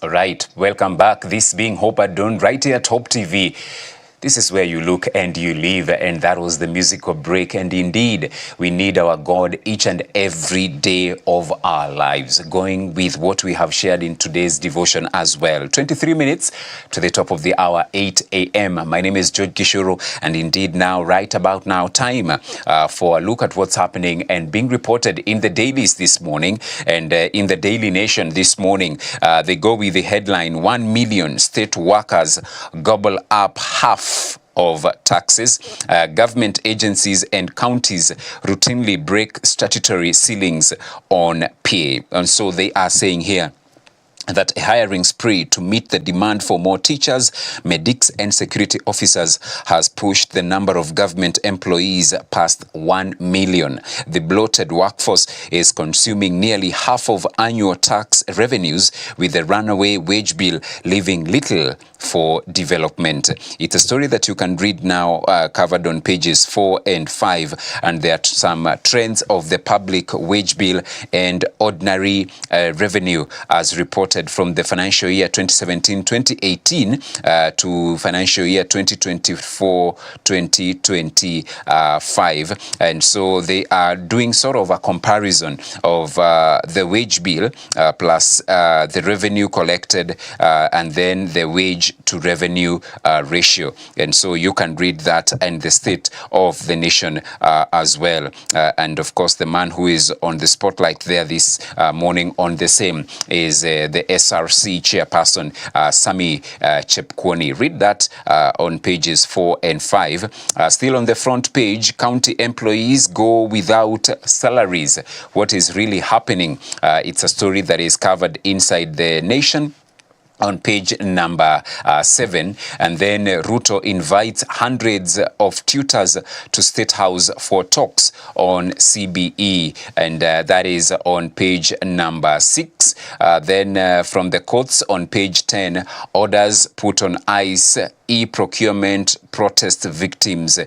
All right, welcome back. This being Hope Adon right here at Hope TV. This is where you look and you live, and that was the musical break. And indeed, we need our God each and every day of our lives, going with what we have shared in today's devotion as well. 23 minutes to the top of the hour, 8 a.m. My name is George Kishuru, and indeed now, right about now, time for a look at what's happening and being reported in the dailies this morning. And in the Daily Nation this morning, they go with the headline, 1 million state workers gobble up half of taxes. Government agencies and counties routinely break statutory ceilings on pay. And so they are saying here that a hiring spree to meet the demand for more teachers, medics and security officers has pushed the number of government employees past 1 million. The bloated workforce is consuming nearly half of annual tax revenues, with the runaway wage bill leaving little for development. It's a story that you can read now, covered on pages 4 and 5, and there are some trends of the public wage bill and ordinary revenue as reported from the financial year 2017-2018 to financial year 2024-2025. And so they are doing sort of a comparison of the wage bill plus the revenue collected and then the wage to revenue ratio. And so you can read that and the state of the nation as well. And of course, the man who is on the spotlight there this morning on the same is the SRC chairperson, Sami Chepkwony. Read that on pages 4 and 5. Still on the front page, county employees go without salaries. What is really happening? It's a story that is covered inside the Nation on page number 7. And then Ruto invites hundreds of tutors to State House for talks on CBE, and that is on page number 6. Then from the courts on page 10, orders put on ice e-procurement protest victims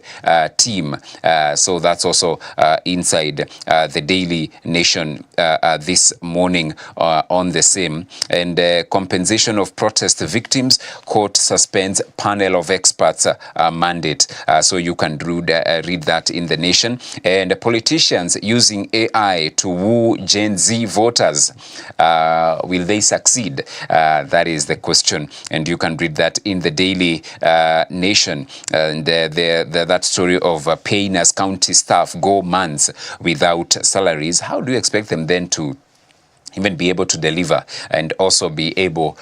team. So that's also inside the Daily Nation this morning on the same. And compensation of protest victims, court suspends panel of experts mandate. So you can read that in the Nation. And politicians using AI to woo Gen Z voters. Will they succeed? That is the question. And you can read that in the Daily Nation. And that story of paying as county staff go months without salaries. How do you expect them then to even be able to deliver and also be able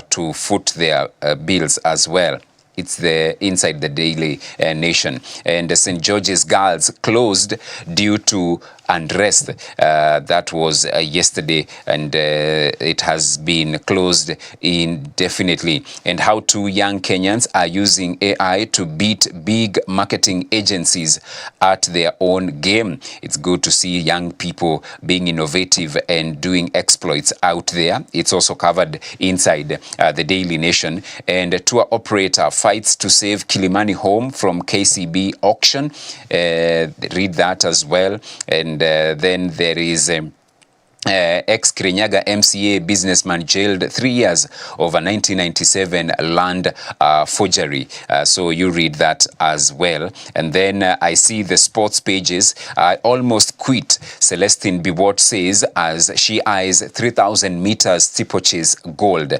to foot their bills as well? It's inside the Daily Nation. And St. George's Girls closed due to unrest. That was yesterday, and it has been closed indefinitely. And how 2 young Kenyans are using AI to beat big marketing agencies at their own game. It's good to see young people being innovative and doing exploits out there. It's also covered inside the Daily Nation. And a tour operator fights to save Kilimani home from KCB auction. Read that as well. And then there is ex-Kirinyaga MCA businessman jailed 3 years over 1997 land forgery. So you read that as well. And then I see the sports pages. I almost quit, Celestine Biwott says, as she eyes 3,000 meters steeplechase gold.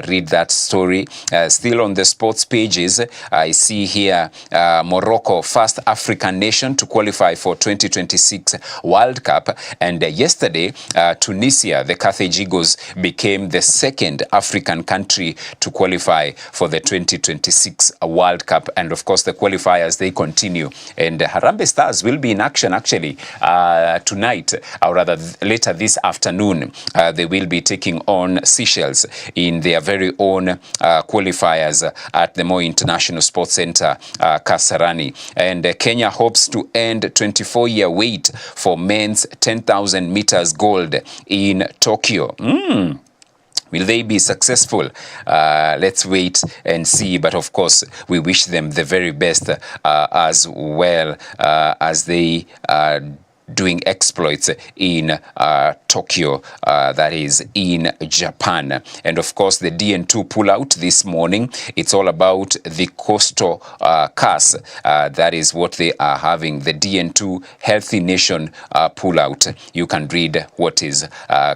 Read that story. Still on the sports pages, I see here Morocco, first African nation to qualify for 2026 World Cup. And yesterday, Tunisia, the Carthage Eagles, became the second African country to qualify for the 2026 World Cup. And of course, the qualifiers, they continue. And Harambee Stars will be in action actually tonight, or rather later this afternoon. They will be taking on Seychelles in their very own qualifiers at the Moi International Sports Center, Kasarani. And Kenya hopes to end 24-year wait for men's 10,000 meters gold in Tokyo. Will they be successful? Let's wait and see. But of course, we wish them the very best as well as they doing exploits in Tokyo, that is in Japan. And of course, the DN2 pullout this morning, it's all about the coastal curse. That is what they are having, the DN2 Healthy Nation pullout. You can read what is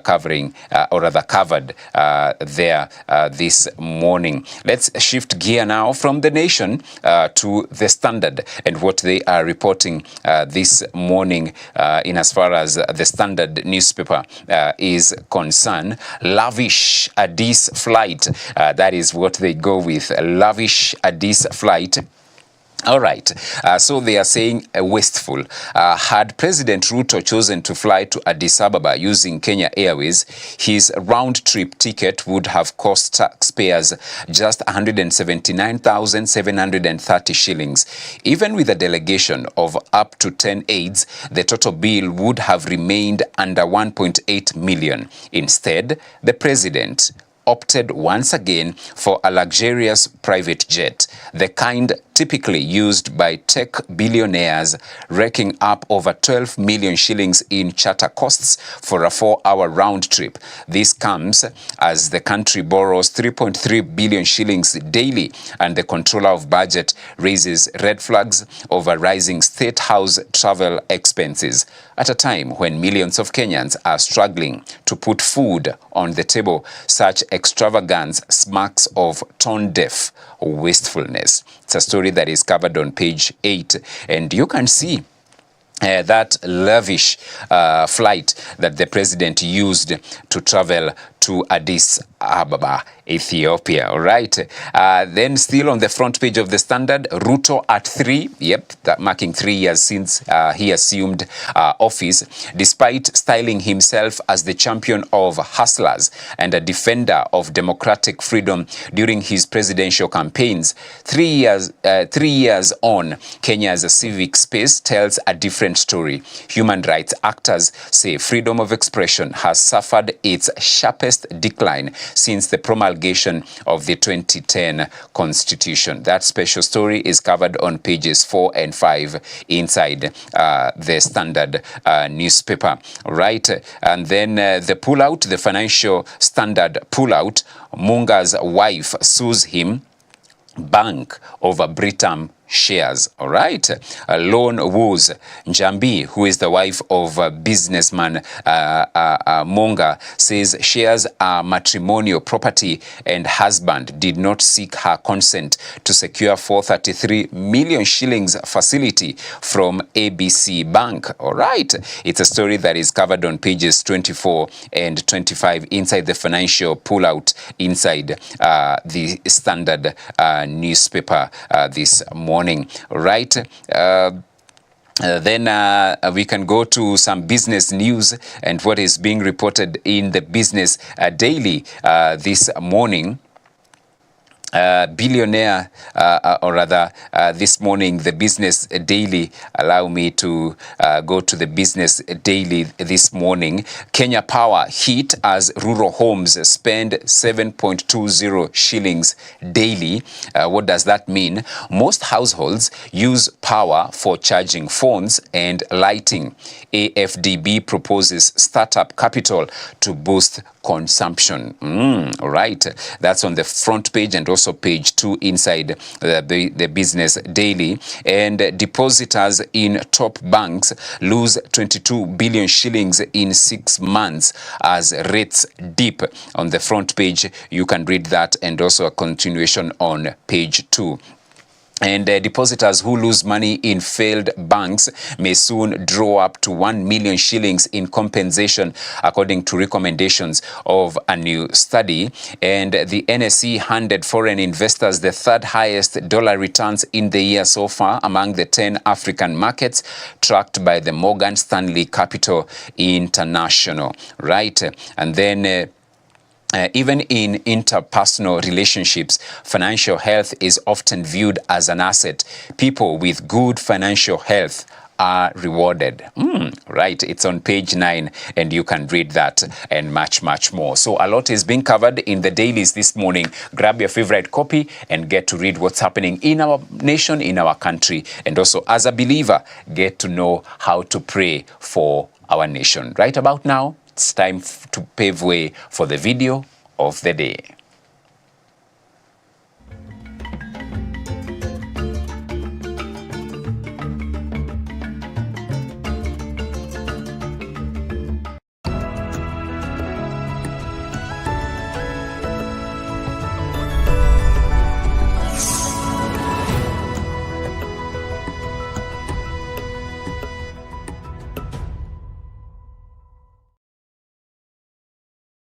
covering, or rather covered there this morning. Let's shift gear now from the Nation to the Standard and what they are reporting this morning in as far as the Standard newspaper is concerned. Lavish Addis flight, that is what they go with, lavish Addis flight. All right, so they are saying wasteful. Had President Ruto chosen to fly to Addis Ababa using Kenya Airways, his round-trip ticket would have cost taxpayers just 179,730 shillings. Even with a delegation of up to 10 aides, the total bill would have remained under 1.8 million. Instead, the president opted once again for a luxurious private jet, the kind typically used by tech billionaires, raking up over 12 million shillings in charter costs for a 4-hour round trip. This comes as the country borrows 3.3 billion shillings daily, and the controller of budget raises red flags over rising state house travel expenses at a time when millions of Kenyans are struggling to put food on the table. Such extravagance smacks of tone-deaf wastefulness. It's a story that is covered on page 8, and you can see that lavish flight that the president used to travel to Addis Ababa, Ethiopia. All right. Then still on the front page of the Standard, Ruto at 3. Yep, that marking 3 years since he assumed office, despite styling himself as the champion of hustlers and a defender of democratic freedom during his presidential campaigns. 3 years on, Kenya's civic space tells a different story. Human rights actors say freedom of expression has suffered its sharpest decline since the promulgation of the 2010 Constitution. That special story is covered on pages 4 and 5 inside the Standard newspaper. Right, and then the pullout, the Financial Standard pullout, Munga's wife sues him, bank over Britam shares. All right. Loan woos Njambi, who is the wife of businessman Monga, says shares are matrimonial property and husband did not seek her consent to secure 433 million shillings facility from ABC Bank. All right. It's a story that is covered on pages 24 and 25 inside the Financial pullout inside the Standard newspaper this morning. Right. Then we can go to some business news and what is being reported in the Business Daily this morning. Billionaire, or rather this morning, the Business Daily, allow me to go to the Business Daily this morning. Kenya Power hit as rural homes spend 7.20 shillings daily. What does that mean? Most households use power for charging phones and lighting. AFDB proposes startup capital to boost consumption. All right, that's on the front page and also page 2 inside the Business Daily. And depositors in top banks lose 22 billion shillings in 6 months as rates dip. On the front page, you can read that, and also a continuation on page 2. And depositors who lose money in failed banks may soon draw up to 1 million shillings in compensation, according to recommendations of a new study. And the NSE handed foreign investors the third highest dollar returns in the year so far among the 10 African markets, tracked by the Morgan Stanley Capital International. Right. And then even in interpersonal relationships, financial health is often viewed as an asset. People with good financial health are rewarded. Right, it's on page 9 and you can read that and much more. So a lot is being covered in the dailies this morning. Grab your favorite copy and get to read what's happening in our nation, in our country, and also as a believer, get to know how to pray for our nation. Right about now, it's time to pave way for the video of the day.